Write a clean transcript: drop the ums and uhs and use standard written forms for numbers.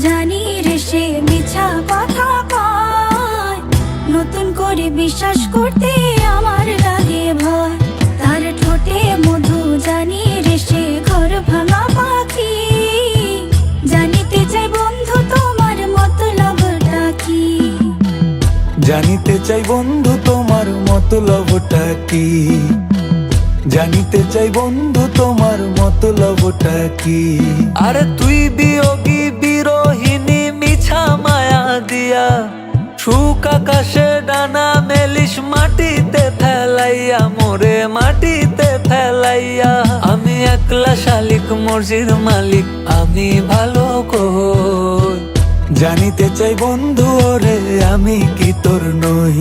জানি রে সে মিছা কথা কয়, নতুন করে বিশ্বাস করতে আমার লাগে ভয়। তার ঠোঁটে মধু জানি রে সে ঘর ভাঙা পাখি, জানিতে চাই বন্ধু তোমার মতলবটা কি। জানিতে চাই বন্ধু তোমার মতলবটা কি, জানিতে চাই বন্ধু তোমার মতলবটা কি। আরে তুই বিয়োগী বিরোহিনী মিছা মায়া দিয়া, সুখ আকাশে ডানা মেলিস মাটিতে ফেলাইয়া, মোরে মাটিতে ফেলাইয়া। আমি একলা শালিক মর্জির মালিক, আমি ভালো কই। জানিতে চাই বন্ধু ওরে আমি কি তোর নই।